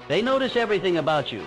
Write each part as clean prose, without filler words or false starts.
They notice everything about you,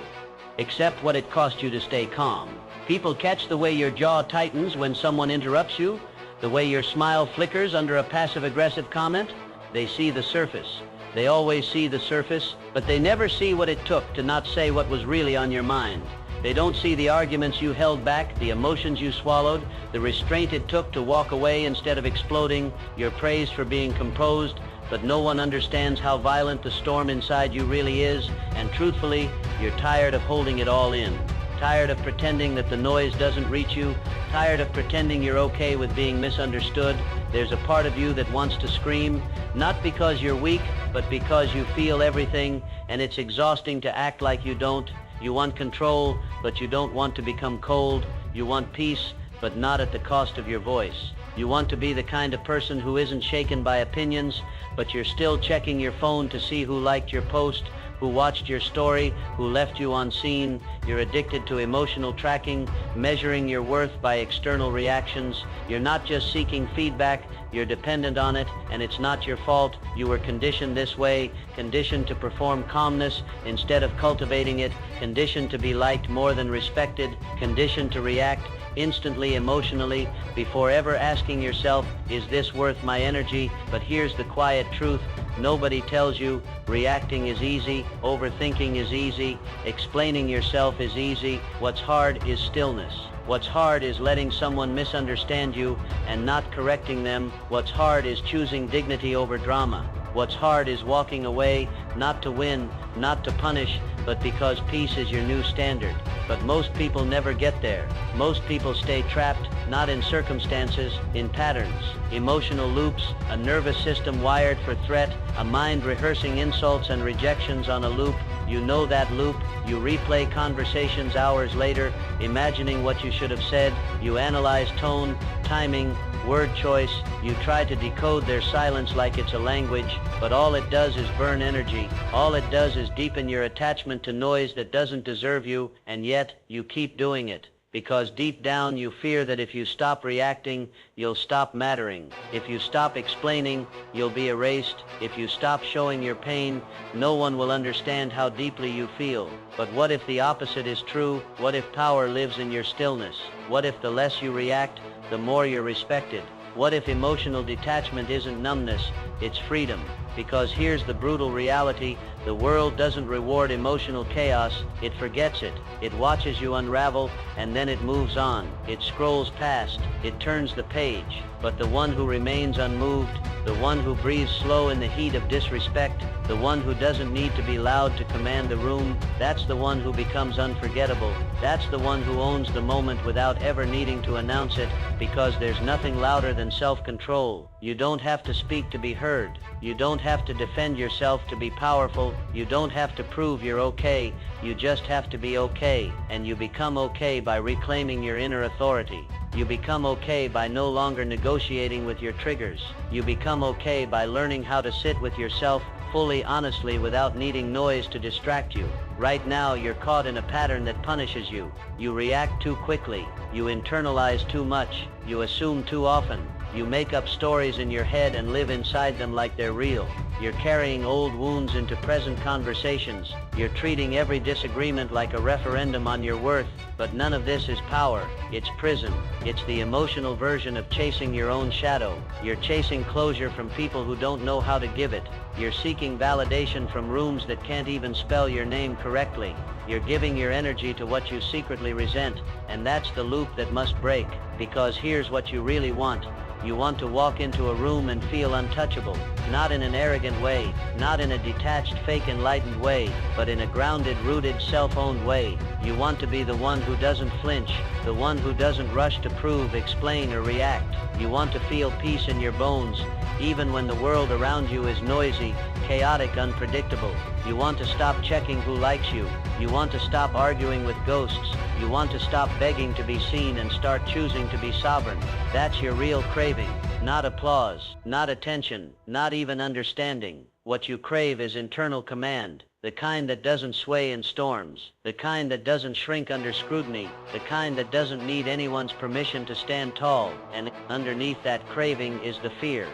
except what it cost you to stay calm. People catch the way your jaw tightens when someone interrupts you, the way your smile flickers under a passive-aggressive comment. They see the surface. They always see the surface, but they never see what it took to not say what was really on your mind. They don't see the arguments you held back, the emotions you swallowed, the restraint it took to walk away instead of exploding, your praise for being composed. But no one understands how violent the storm inside you really is, and truthfully, you're tired of holding it all in. Tired of pretending that the noise doesn't reach you, tired of pretending you're okay with being misunderstood. There's a part of you that wants to scream, not because you're weak, but because you feel everything, and it's exhausting to act like you don't. You want control, but you don't want to become cold. You want peace, but not at the cost of your voice. You want to be the kind of person who isn't shaken by opinions, but you're still checking your phone to see who liked your post, who watched your story, who left you on scene. You're addicted to emotional tracking, measuring your worth by external reactions. You're not just seeking feedback, you're dependent on it, and it's not your fault. You were conditioned this way, conditioned to perform calmness instead of cultivating it, conditioned to be liked more than respected, conditioned to react instantly emotionally before ever asking yourself, is this worth my energy? But here's the quiet truth. Nobody tells you reacting is easy, overthinking is easy, explaining yourself is easy. What's hard is stillness. What's hard is letting someone misunderstand you and not correcting them. What's hard is choosing dignity over drama. What's hard is walking away, not to win, not to punish, but because peace is your new standard. But most people never get there. Most people stay trapped, not in circumstances, in patterns, emotional loops, a nervous system wired for threat, a mind rehearsing insults and rejections on a loop. You know that loop. You replay conversations hours later, imagining what you should have said. You analyze tone, timing, word choice. You try to decode their silence like it's a language, but all it does is burn energy. All it does is deepen your attachment to noise that doesn't deserve you, and yet you keep doing it. Because deep down you fear that if you stop reacting, you'll stop mattering. If you stop explaining, you'll be erased. If you stop showing your pain, no one will understand how deeply you feel. But what if the opposite is true? What if power lives in your stillness? What if the less you react, the more you're respected? What if emotional detachment isn't numbness, it's freedom? Because here's the brutal reality, the world doesn't reward emotional chaos, it forgets it. It watches you unravel, and then it moves on. It scrolls past, it turns the page. But the one who remains unmoved, the one who breathes slow in the heat of disrespect, the one who doesn't need to be loud to command the room, that's the one who becomes unforgettable. That's the one who owns the moment without ever needing to announce it, because there's nothing louder than self-control. You don't have to speak to be heard. You don't have to defend yourself to be powerful. You don't have to prove you're okay. You just have to be okay. And you become okay by reclaiming your inner authority. You become okay by no longer negotiating with your triggers. You become okay by learning how to sit with yourself fully honestly without needing noise to distract you. Right now you're caught in a pattern that punishes you. You react too quickly. You internalize too much. You assume too often. You make up stories in your head and live inside them like they're real. You're carrying old wounds into present conversations. You're treating every disagreement like a referendum on your worth. But none of this is power. It's prison. It's the emotional version of chasing your own shadow. You're chasing closure from people who don't know how to give it. You're seeking validation from rooms that can't even spell your name correctly. You're giving your energy to what you secretly resent. And that's the loop that must break. Because here's what you really want. You want to walk into a room and feel untouchable, not in an arrogant way, not in a detached, fake enlightened way, but in a grounded, rooted, self-owned way. You want to be the one who doesn't flinch, the one who doesn't rush to prove, explain, or react. You want to feel peace in your bones, even when the world around you is noisy, chaotic, unpredictable. You want to stop checking who likes you. You want to stop arguing with ghosts. You want to stop begging to be seen and start choosing to be sovereign. That's your real craving. Not applause, not attention, not even understanding. What you crave is internal command, the kind that doesn't sway in storms, the kind that doesn't shrink under scrutiny, the kind that doesn't need anyone's permission to stand tall. And underneath that craving is the fear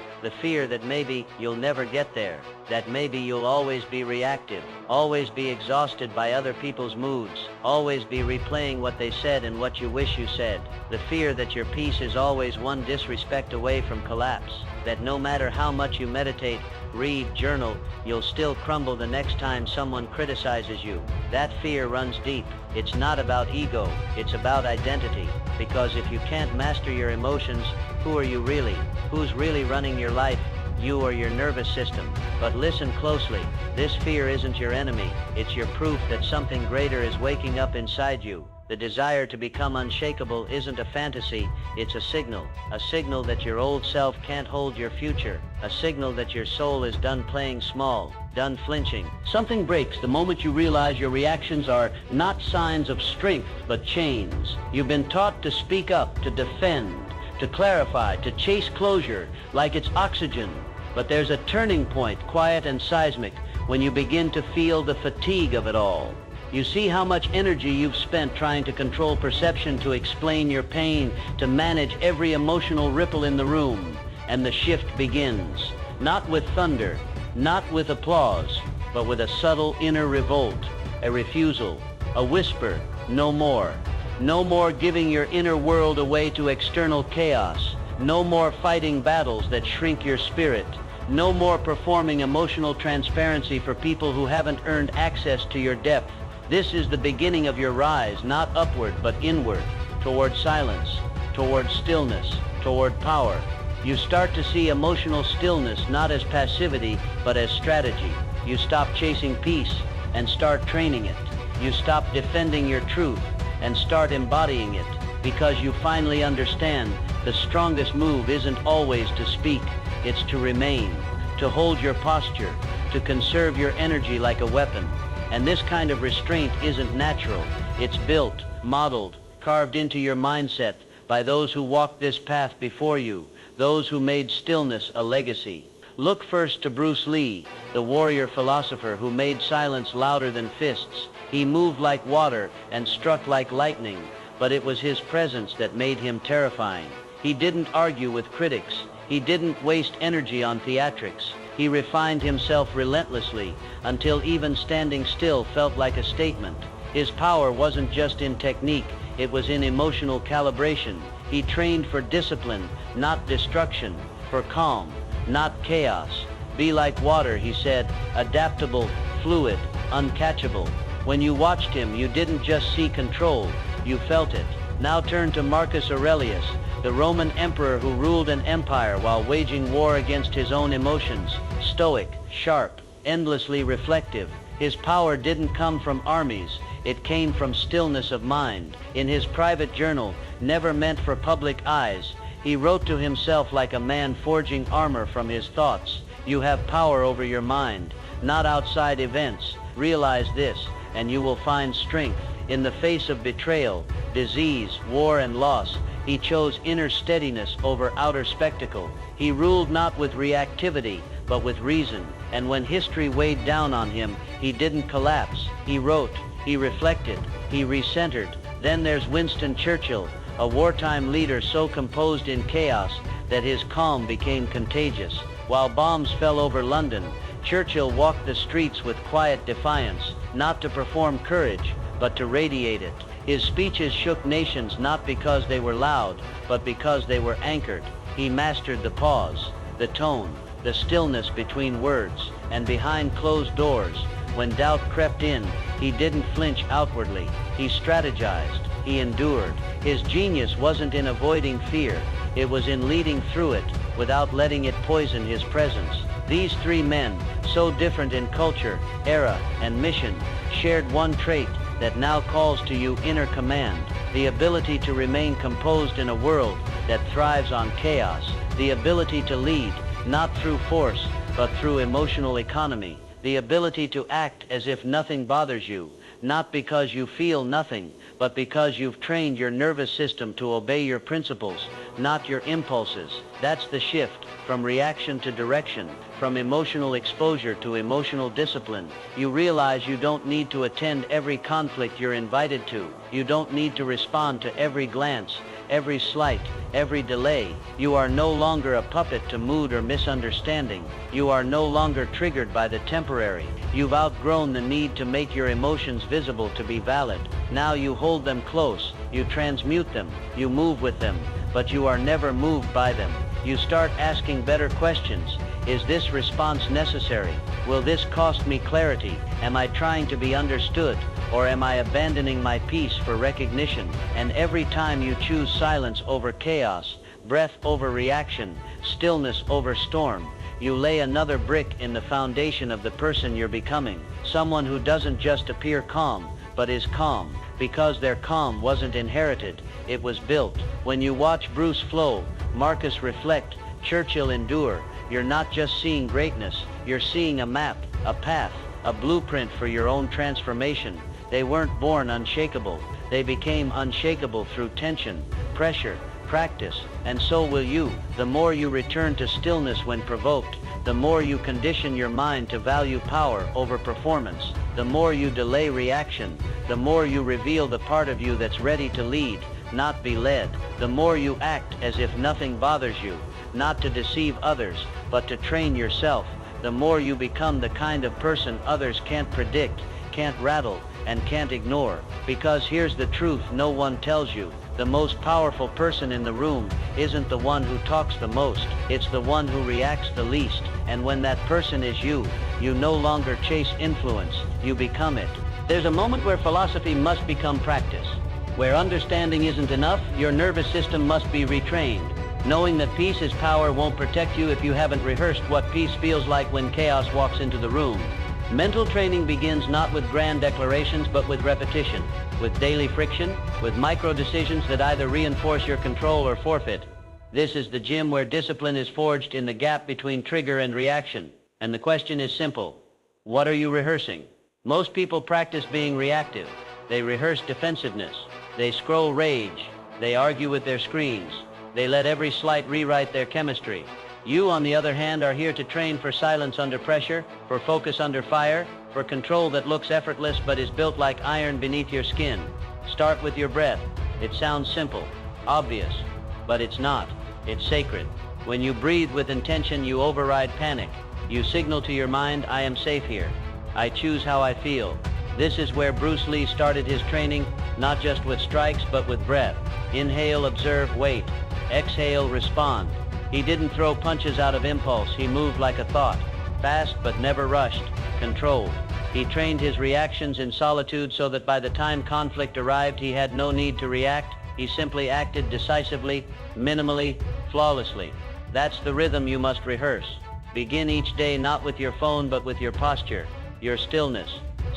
that maybe you'll never get there, that maybe you'll always be reactive, always be exhausted by other people's moods, always be replaying what they said and what you wish you said, the fear that your peace is always one disrespect away from collapse, that no matter how much you meditate, read, journal, you'll still crumble the next time someone criticizes you. That fear runs deep. It's not about ego, it's about identity. Because if you can't master your emotions, who are you really? Who's really running your life? You or your nervous system? But listen closely. This fear isn't your enemy. It's your proof that something greater is waking up inside you. The desire to become unshakable isn't a fantasy, it's a signal that your old self can't hold your future, a signal that your soul is done playing small, done flinching. Something breaks the moment you realize your reactions are not signs of strength, but chains. You've been taught to speak up, to defend, to clarify, to chase closure like it's oxygen. But there's a turning point, quiet and seismic, when you begin to feel the fatigue of it all. You see how much energy you've spent trying to control perception, to explain your pain, to manage every emotional ripple in the room. And the shift begins. Not with thunder, not with applause, but with a subtle inner revolt, a refusal, a whisper, no more. No more giving your inner world away to external chaos. No more fighting battles that shrink your spirit. No more performing emotional transparency for people who haven't earned access to your depth. This is the beginning of your rise, not upward, but inward, toward silence, toward stillness, toward power. You start to see emotional stillness not as passivity, but as strategy. You stop chasing peace and start training it. You stop defending your truth and start embodying it, because you finally understand the strongest move isn't always to speak, it's to remain, to hold your posture, to conserve your energy like a weapon. And this kind of restraint isn't natural. It's built, modeled, carved into your mindset by those who walked this path before you, those who made stillness a legacy. Look first to Bruce Lee, the warrior philosopher who made silence louder than fists. He moved like water and struck like lightning, but it was his presence that made him terrifying. He didn't argue with critics. He didn't waste energy on theatrics. He refined himself relentlessly until even standing still felt like a statement. His power wasn't just in technique, it was in emotional calibration. He trained for discipline, not destruction, for calm, not chaos. Be like water, he said, adaptable, fluid, uncatchable. When you watched him, you didn't just see control, you felt it. Now turn to Marcus Aurelius, the Roman emperor who ruled an empire while waging war against his own emotions. Stoic, sharp, endlessly reflective. His power didn't come from armies, it came from stillness of mind. In his private journal, never meant for public eyes, he wrote to himself like a man forging armor from his thoughts. You have power over your mind, not outside events. Realize this, and you will find strength. In the face of betrayal, disease, war, and loss, he chose inner steadiness over outer spectacle. He ruled not with reactivity, but with reason. And when history weighed down on him, he didn't collapse. He wrote, he reflected, he recentered. Then there's Winston Churchill, a wartime leader so composed in chaos that his calm became contagious. While bombs fell over London, Churchill walked the streets with quiet defiance, not to perform courage, but to radiate it. His speeches shook nations not because they were loud, but because they were anchored. He mastered the pause, the tone, the stillness between words, and behind closed doors. When doubt crept in, he didn't flinch outwardly. He strategized, he endured. His genius wasn't in avoiding fear, it was in leading through it without letting it poison his presence. These three men, so different in culture, era, and mission, shared one trait that now calls to you inner command, the ability to remain composed in a world that thrives on chaos, the ability to lead, not through force, but through emotional economy, the ability to act as if nothing bothers you, not because you feel nothing, but because you've trained your nervous system to obey your principles, not your impulses. That's the shift. from reaction to direction, from emotional exposure to emotional discipline. You realize you don't need to attend every conflict you're invited to. You don't need to respond to every glance, every slight, every delay. You are no longer a puppet to mood or misunderstanding. You are no longer triggered by the temporary. You've outgrown the need to make your emotions visible to be valid. Now you hold them close, you transmute them, you move with them, but you are never moved by them. You start asking better questions. Is this response necessary? Will this cost me clarity? Am I trying to be understood? Or am I abandoning my peace for recognition? And every time you choose silence over chaos, breath over reaction, stillness over storm, you lay another brick in the foundation of the person you're becoming. Someone who doesn't just appear calm, but is calm. Because their calm wasn't inherited, it was built. When you watch Bruce flow, Marcus reflect, Churchill endure, you're not just seeing greatness, you're seeing a map, a path, a blueprint for your own transformation. They weren't born unshakable. They became unshakable through tension, pressure, practice, and so will you. The more you return to stillness when provoked, the more you condition your mind to value power over performance. The more you delay reaction, the more you reveal the part of you that's ready to lead, not be led. The more you act as if nothing bothers you, not to deceive others, but to train yourself, the more you become the kind of person others can't predict, can't rattle, and can't ignore. Because here's the truth no one tells you. The most powerful person in the room isn't the one who talks the most, it's the one who reacts the least. And when that person is you, you no longer chase influence, you become it. There's a moment where philosophy must become practice. Where understanding isn't enough, your nervous system must be retrained. Knowing that peace is power won't protect you if you haven't rehearsed what peace feels like when chaos walks into the room. Mental training begins not with grand declarations, but with repetition, with daily friction, with micro decisions that either reinforce your control or forfeit. This is the gym where discipline is forged in the gap between trigger and reaction. And the question is simple. What are you rehearsing? Most people practice being reactive. They rehearse defensiveness. They scroll rage. They argue with their screens. They let every slight rewrite their chemistry. You, on the other hand, are here to train for silence under pressure, for focus under fire, for control that looks effortless but is built like iron beneath your skin. Start with your breath. It sounds simple, obvious, but it's not. It's sacred. When you breathe with intention, you override panic. You signal to your mind, I am safe here. I choose how I feel. This is where Bruce Lee started his training, not just with strikes, but with breath. Inhale, observe, wait. Exhale, respond. He didn't throw punches out of impulse. He moved like a thought. Fast but never rushed. Controlled. He trained his reactions in solitude so that by the time conflict arrived, he had no need to react. He simply acted decisively, minimally, flawlessly. That's the rhythm you must rehearse. Begin each day not with your phone but with your posture, your stillness.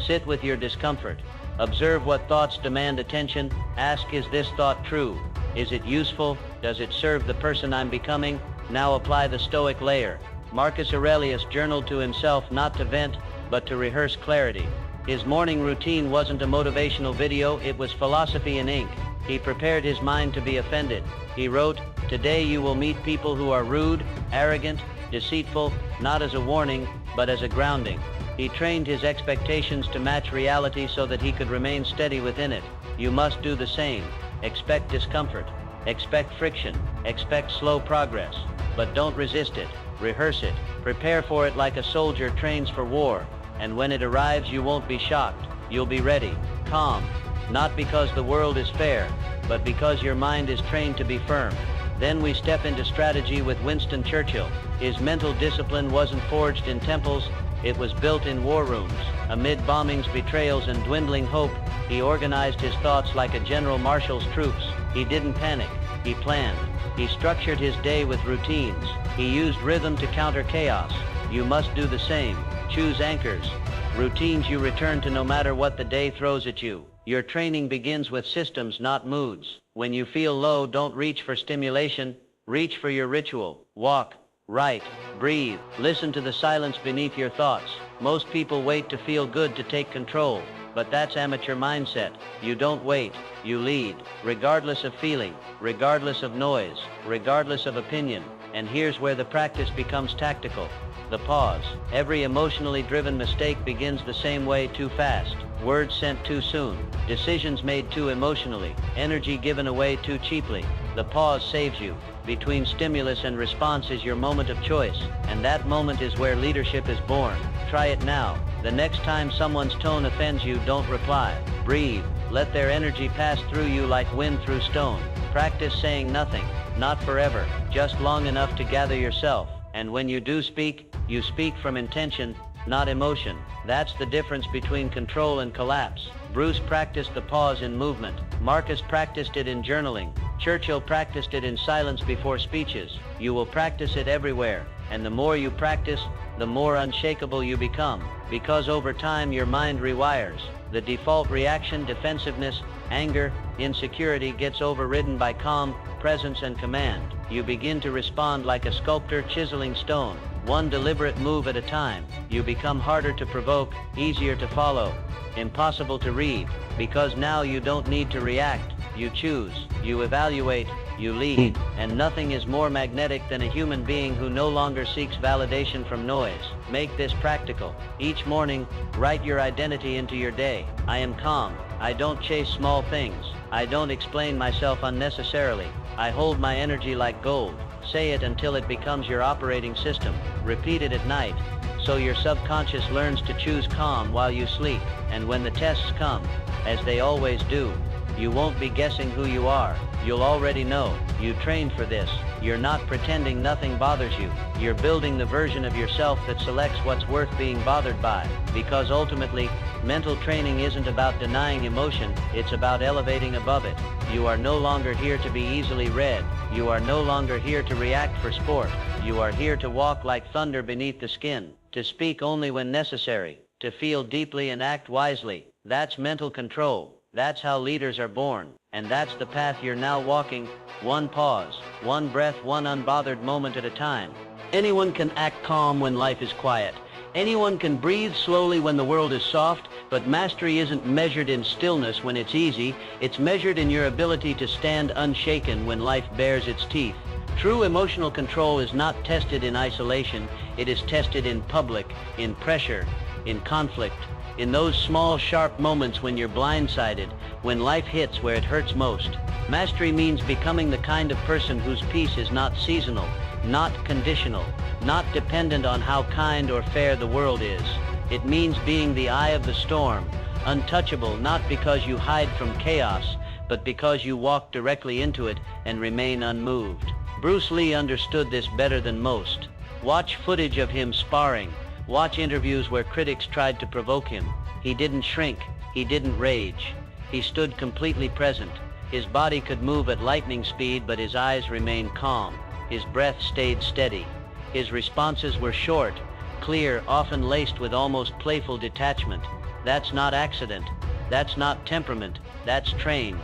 Sit with your discomfort. Observe what thoughts demand attention. Ask, is this thought true? Is it useful? Does it serve the person I'm becoming? Now apply the Stoic layer. Marcus Aurelius journaled to himself not to vent, but to rehearse clarity. His morning routine wasn't a motivational video, it was philosophy in ink. He prepared his mind to be offended. He wrote, "Today you will meet people who are rude, arrogant, deceitful, not as a warning, but as a grounding." He trained his expectations to match reality so that he could remain steady within it. You must do the same. Expect discomfort. Expect friction. Expect slow progress. But don't resist it. Rehearse it. Prepare for it like a soldier trains for war. And when it arrives, you won't be shocked. You'll be ready, calm. Not because the world is fair, but because your mind is trained to be firm. Then we step into strategy with Winston Churchill. His mental discipline wasn't forged in temples, it was built in war rooms. Amid bombings, betrayals, and dwindling hope, he organized his thoughts like a general marshal's troops. He didn't panic, he planned. He structured his day with routines. He used rhythm to counter chaos. You must do the same. Choose anchors, routines you return to no matter what the day throws at you. Your training begins with systems, not moods. When you feel low, don't reach for stimulation. Reach for your ritual. Walk, write, breathe. Listen to the silence beneath your thoughts. Most people wait to feel good to take control, but that's amateur mindset. You don't wait, you lead, regardless of feeling, regardless of noise, regardless of opinion. And here's where the practice becomes tactical. The pause. Every emotionally driven mistake begins the same way: too fast, words sent too soon, decisions made too emotionally, energy given away too cheaply. The pause saves you. Between stimulus and response is your moment of choice, and that moment is where leadership is born. Try it now. The next time someone's tone offends you, don't reply. Breathe. Let their energy pass through you like wind through stone. Practice saying nothing, not forever, just long enough to gather yourself. And when you do speak, you speak from intention, not emotion. That's the difference between control and collapse. Bruce practiced the pause in movement. Marcus practiced it in journaling. Churchill practiced it in silence before speeches. You will practice it everywhere. And the more you practice, the more unshakable you become. Because over time your mind rewires. The default reaction, defensiveness, anger, insecurity, gets overridden by calm, presence, and command. You begin to respond like a sculptor chiseling stone, one deliberate move at a time. You become harder to provoke, easier to follow, impossible to read, because now you don't need to react. You choose, you evaluate, you lead, and nothing is more magnetic than a human being who no longer seeks validation from noise. Make this practical. Each morning, write your identity into your day. I am calm. I don't chase small things. I don't explain myself unnecessarily. I hold my energy like gold. Say it until it becomes your operating system. Repeat it at night, so your subconscious learns to choose calm while you sleep. And when the tests come, as they always do, you won't be guessing who you are. You'll already know. You trained for this. You're not pretending nothing bothers you. You're building the version of yourself that selects what's worth being bothered by. Because ultimately, mental training isn't about denying emotion, it's about elevating above it. You are no longer here to be easily read. You are no longer here to react for sport. You are here to walk like thunder beneath the skin, to speak only when necessary, to feel deeply and act wisely. That's mental control. That's how leaders are born. And that's the path you're now walking, one pause, one breath, one unbothered moment at a time. Anyone can act calm when life is quiet. Anyone can breathe slowly when the world is soft, but mastery isn't measured in stillness when it's easy. It's measured in your ability to stand unshaken when life bares its teeth. True emotional control is not tested in isolation. It is tested in public, in pressure, in conflict. In those small, sharp moments when you're blindsided, when life hits where it hurts most. Mastery means becoming the kind of person whose peace is not seasonal, not conditional, not dependent on how kind or fair the world is. It means being the eye of the storm, untouchable not because you hide from chaos, but because you walk directly into it and remain unmoved. Bruce Lee understood this better than most. Watch footage of him sparring. Watch interviews where critics tried to provoke him. He didn't shrink. He didn't rage. He stood completely present. His body could move at lightning speed, but his eyes remained calm. His breath stayed steady. His responses were short, clear, often laced with almost playful detachment. That's not accident. That's not temperament. That's trained.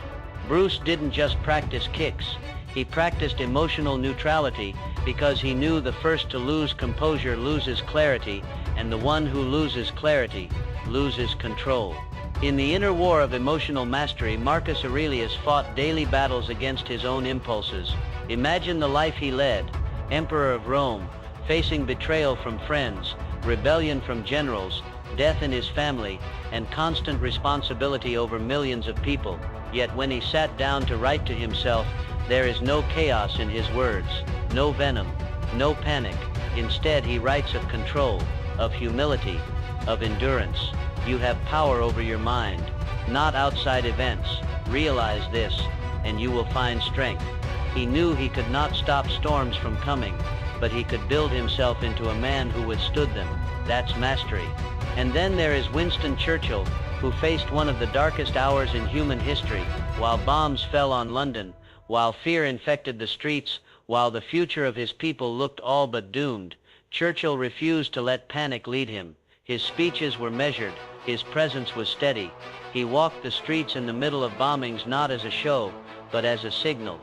Bruce didn't just practice kicks. He practiced emotional neutrality because he knew the first to lose composure loses clarity, and the one who loses clarity loses control. In the inner war of emotional mastery, Marcus Aurelius fought daily battles against his own impulses. Imagine the life he led, Emperor of Rome, facing betrayal from friends, rebellion from generals, death in his family, and constant responsibility over millions of people. Yet when he sat down to write to himself, there is no chaos in his words, no venom, no panic. Instead, he writes of control, of humility, of endurance. You have power over your mind, not outside events. Realize this, and you will find strength. He knew he could not stop storms from coming, but he could build himself into a man who withstood them. That's mastery. And then there is Winston Churchill, who faced one of the darkest hours in human history, while bombs fell on London, while fear infected the streets, while the future of his people looked all but doomed. Churchill refused to let panic lead him. His speeches were measured. His presence was steady. He walked the streets in the middle of bombings not as a show, but as a signal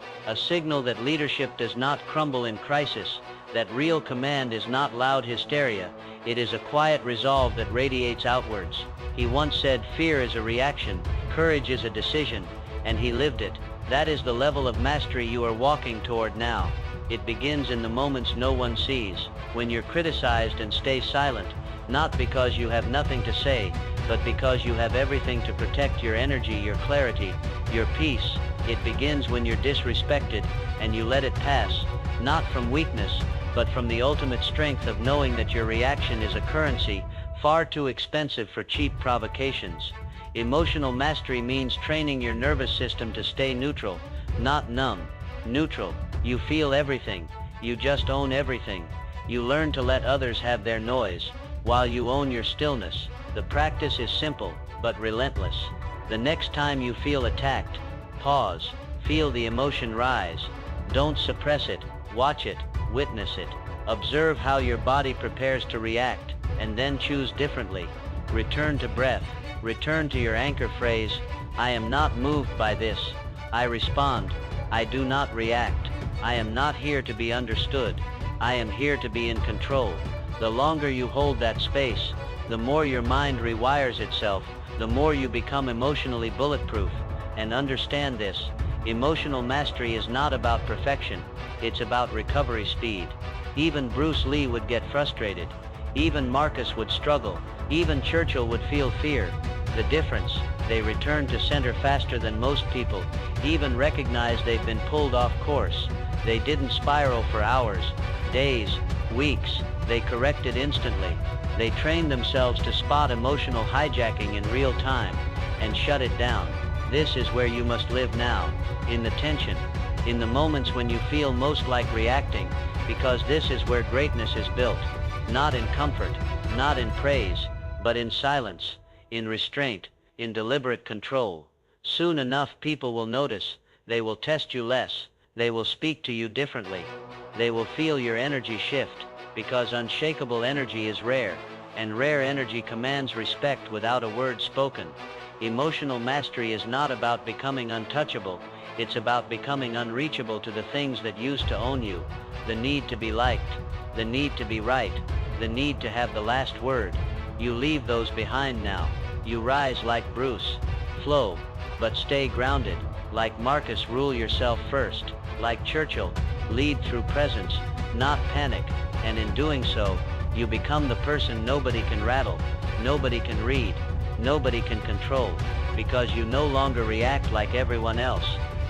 that leadership does not crumble in crisis, that real command is not loud hysteria, it is a quiet resolve that radiates outwards. He once said, "Fear is a reaction, courage is a decision," and he lived it. That is the level of mastery you are walking toward now. It begins in the moments no one sees, when you're criticized and stay silent, not because you have nothing to say, but because you have everything to protect your energy, your clarity, your peace. It begins when you're disrespected and you let it pass, not from weakness, but from the ultimate strength of knowing that your reaction is a currency far too expensive for cheap provocations. Emotional mastery means training your nervous system to stay neutral, not numb. Neutral. You feel everything. You just own everything. You learn to let others have their noise, while you own your stillness. The practice is simple, but relentless. The next time you feel attacked, pause. Feel the emotion rise. Don't suppress it. Watch it. Witness it. Observe how your body prepares to react, and then choose differently. Return to breath. Return to your anchor phrase, I am not moved by this. I respond. I do not react. I am not here to be understood. I am here to be in control. The longer you hold that space, the more your mind rewires itself, the more you become emotionally bulletproof. And understand this, emotional mastery is not about perfection, it's about recovery speed. Even Bruce Lee would get frustrated. Even Marcus would struggle. Even Churchill would feel fear. The difference, they return to center faster than most people, even recognize they've been pulled off course. They didn't spiral for hours, days, weeks. They corrected instantly. They trained themselves to spot emotional hijacking in real time and shut it down. This is where you must live now, in the tension, in the moments when you feel most like reacting, because this is where greatness is built. Not in comfort, not in praise, but in silence, in restraint, in deliberate control. Soon enough people will notice. They will test you less. They will speak to you differently. They will feel your energy shift, because unshakable energy is rare, and rare energy commands respect without a word spoken. Emotional mastery is not about becoming untouchable. It's about becoming unreachable to the things that used to own you. The need to be liked, the need to be right, the need to have the last word. You leave those behind now. You rise like Bruce. Flow, but stay grounded. Like Marcus, rule yourself first. Like Churchill, lead through presence, not panic. And in doing so, you become the person nobody can rattle, nobody can read, nobody can control, because you no longer react like everyone else.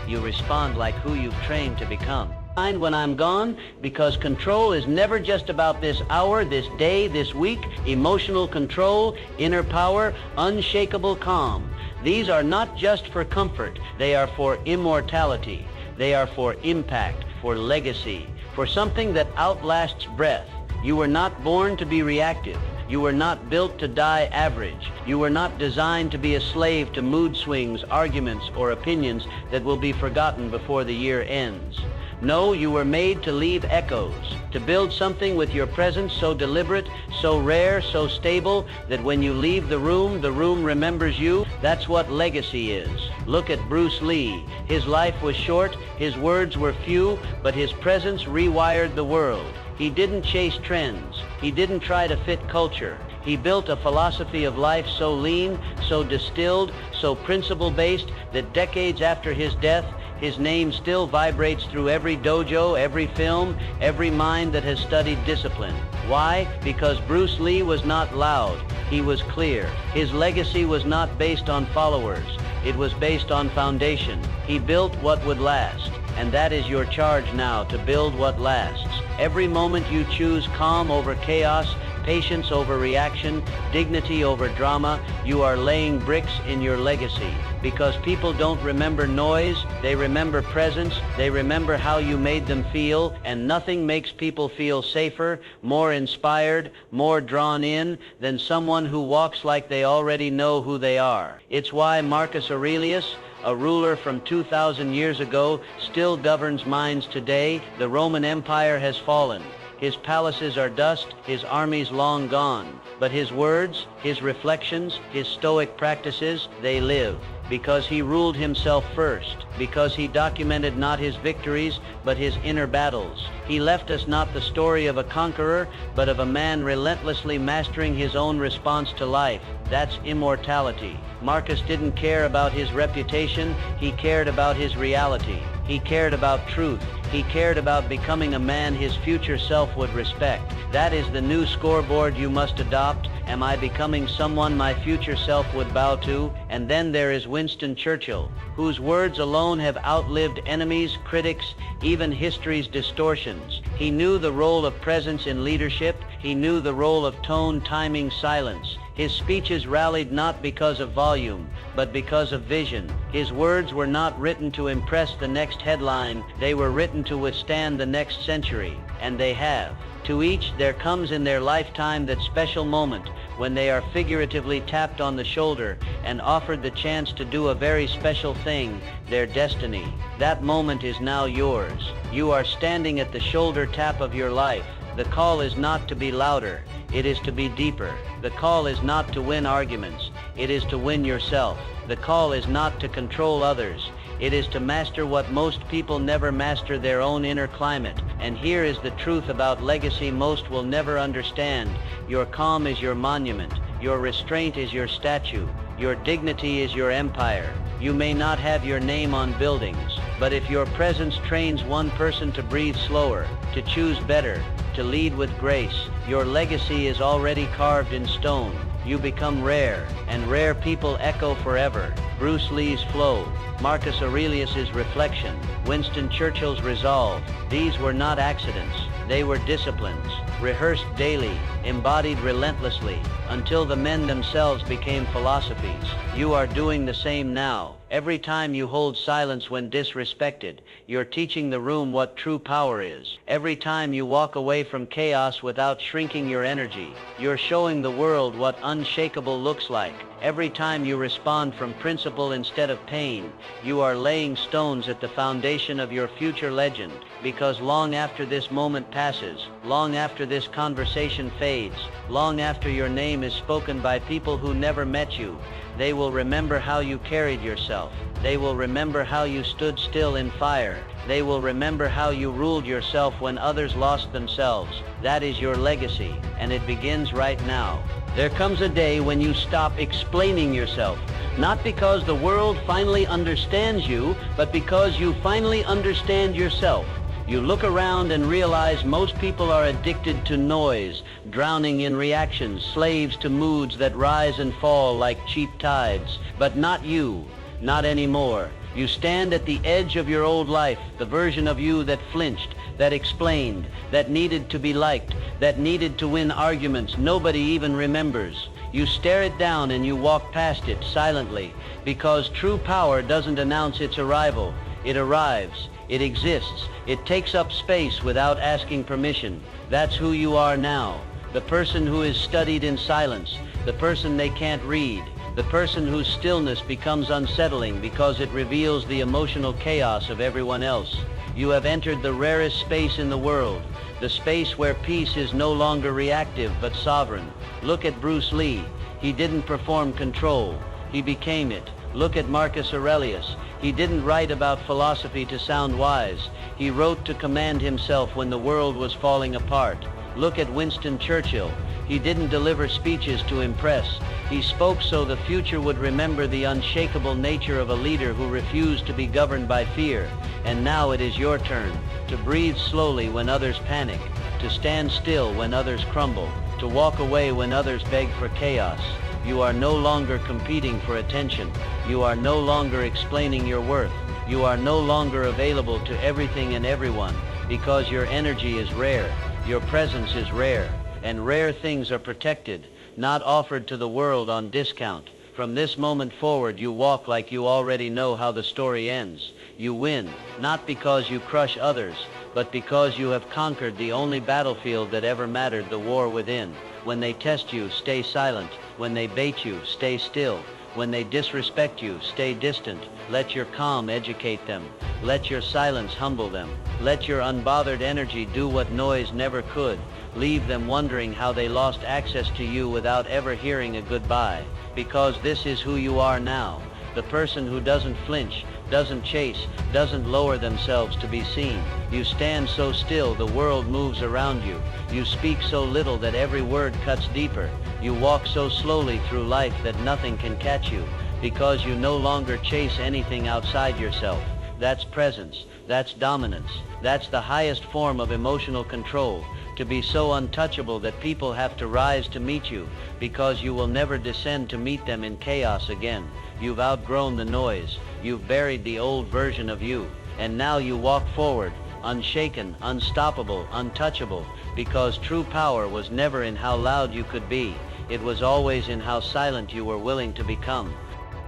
You respond like who you've trained to become. When I'm gone, because control is never just about this hour, this day, this week. Emotional control, inner power, unshakable calm. These are not just for comfort. They are for immortality. They are for impact, for legacy, for something that outlasts breath. You were not born to be reactive. You were not built to die average. You were not designed to be a slave to mood swings, arguments, or opinions that will be forgotten before the year ends. No, you were made to leave echoes, to build something with your presence so deliberate, so rare, so stable, that when you leave the room remembers you. That's what legacy is. Look at Bruce Lee. His life was short, his words were few, but his presence rewired the world. He didn't chase trends. He didn't try to fit culture. He built a philosophy of life so lean, so distilled, so principle-based, that decades after his death, his name still vibrates through every dojo, every film, every mind that has studied discipline. Why? Because Bruce Lee was not loud. He was clear. His legacy was not based on followers. It was based on foundation. He built what would last. And that is your charge now, to build what lasts. Every moment you choose calm over chaos, patience over reaction, dignity over drama, you are laying bricks in your legacy. Because people don't remember noise, they remember presence, they remember how you made them feel, and nothing makes people feel safer, more inspired, more drawn in than someone who walks like they already know who they are. It's why Marcus Aurelius, a ruler from 2,000 years ago, still governs minds today. The Roman Empire has fallen. His palaces are dust, his armies long gone. But his words, his reflections, his stoic practices, they live. Because he ruled himself first. Because he documented not his victories, but his inner battles. He left us not the story of a conqueror, but of a man relentlessly mastering his own response to life. That's immortality. Marcus didn't care about his reputation, he cared about his reality. He cared about truth. He cared about becoming a man his future self would respect. That is the new scoreboard you must adopt. Am I becoming someone my future self would bow to? And then there is Winston Churchill, whose words alone have outlived enemies, critics, even history's distortions. He knew the role of presence in leadership. He knew the role of tone, timing, silence. His speeches rallied not because of volume, but because of vision. His words were not written to impress the next headline. They were written to withstand the next century, and they have. To each there comes in their lifetime that special moment when they are figuratively tapped on the shoulder and offered the chance to do a very special thing, their destiny. That moment is now yours. You are standing at the shoulder tap of your life. The call is not to be louder, it is to be deeper. The call is not to win arguments, it is to win yourself. The call is not to control others, it is to master what most people never master, their own inner climate. And here is the truth about legacy most will never understand. Your calm is your monument, your restraint is your statue, your dignity is your empire. You may not have your name on buildings, but if your presence trains one person to breathe slower, to choose better, to lead with grace, your legacy is already carved in stone. You become rare, and rare people echo forever. Bruce Lee's flow, Marcus Aurelius's reflection, Winston Churchill's resolve. These were not accidents. They were disciplines, rehearsed daily, embodied relentlessly, until the men themselves became philosophies. You are doing the same now. Every time you hold silence when disrespected, you're teaching the room what true power is. Every time you walk away from chaos without shrinking your energy, you're showing the world what unshakable looks like. Every time you respond from principle instead of pain, you are laying stones at the foundation of your future legend. Because long after this moment passes, long after this conversation fades, long after your name is spoken by people who never met you, they will remember how you carried yourself. They will remember how you stood still in fire. They will remember how you ruled yourself when others lost themselves. That is your legacy, and it begins right now. There comes a day when you stop explaining yourself, not because the world finally understands you, but because you finally understand yourself. You look around and realize most people are addicted to noise, drowning in reactions, slaves to moods that rise and fall like cheap tides. But not you, not anymore. You stand at the edge of your old life, the version of you that flinched, that explained, that needed to be liked, that needed to win arguments nobody even remembers. You stare it down and you walk past it silently, because true power doesn't announce its arrival. It arrives. It exists. It takes up space without asking permission. That's who you are now. The person who is studied in silence. The person they can't read. The person whose stillness becomes unsettling because it reveals the emotional chaos of everyone else. You have entered the rarest space in the world. The space where peace is no longer reactive but sovereign. Look at Bruce Lee. He didn't perform control. He became it. Look at Marcus Aurelius. He didn't write about philosophy to sound wise. He wrote to command himself when the world was falling apart. Look at Winston Churchill. He didn't deliver speeches to impress. He spoke so the future would remember the unshakable nature of a leader who refused to be governed by fear. And now it is your turn to breathe slowly when others panic, to stand still when others crumble, to walk away when others beg for chaos. You are no longer competing for attention. You are no longer explaining your worth. You are no longer available to everything and everyone, because your energy is rare, your presence is rare, and rare things are protected, not offered to the world on discount. From this moment forward, you walk like you already know how the story ends. You win, not because you crush others, but because you have conquered the only battlefield that ever mattered, the war within. When they test you, stay silent. When they bait you, stay still. When they disrespect you, stay distant. Let your calm educate them. Let your silence humble them. Let your unbothered energy do what noise never could. Leave them wondering how they lost access to you without ever hearing a goodbye. Because this is who you are now. The person who doesn't flinch, doesn't chase, doesn't lower themselves to be seen. You stand so still the world moves around you. You speak so little that every word cuts deeper. You walk so slowly through life that nothing can catch you, because you no longer chase anything outside yourself. That's presence. That's dominance. That's the highest form of emotional control. To be so untouchable that people have to rise to meet you because you will never descend to meet them in chaos again. You've outgrown the noise. You've buried the old version of you. And now you walk forward, unshaken, unstoppable, untouchable, because true power was never in how loud you could be. It was always in how silent you were willing to become.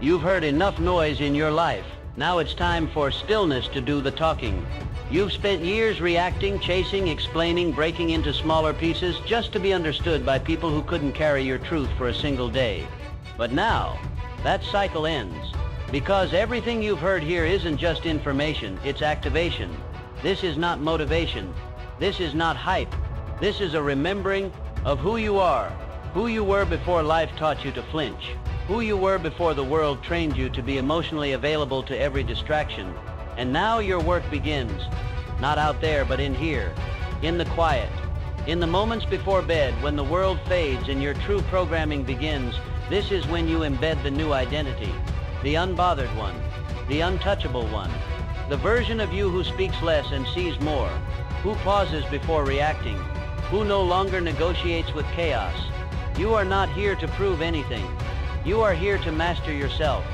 You've heard enough noise in your life. Now it's time for stillness to do the talking. You've spent years reacting, chasing, explaining, breaking into smaller pieces just to be understood by people who couldn't carry your truth for a single day. But now, that cycle ends. Because everything you've heard here isn't just information, it's activation. This is not motivation. This is not hype. This is a remembering of who you are, who you were before life taught you to flinch, who you were before the world trained you to be emotionally available to every distraction. And now your work begins, not out there, but in here, in the quiet, in the moments before bed when the world fades and your true programming begins. This is when you embed the new identity, the unbothered one, the untouchable one, the version of you who speaks less and sees more, who pauses before reacting, who no longer negotiates with chaos. You are not here to prove anything. You are here to master yourself,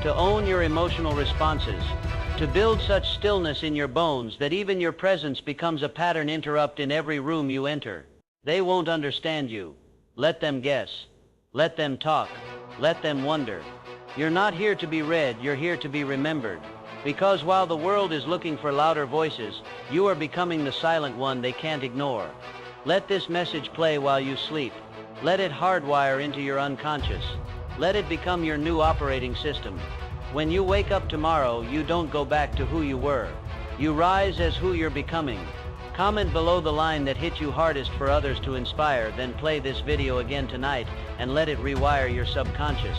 to own your emotional responses, to build such stillness in your bones that even your presence becomes a pattern interrupt in every room you enter. They won't understand you. Let them guess. Let them talk. Let them wonder. You're not here to be read, you're here to be remembered. Because while the world is looking for louder voices, you are becoming the silent one they can't ignore. Let this message play while you sleep. Let it hardwire into your unconscious. Let it become your new operating system. When you wake up tomorrow, you don't go back to who you were. You rise as who you're becoming. Comment below the line that hit you hardest for others to inspire, then play this video again tonight and let it rewire your subconscious.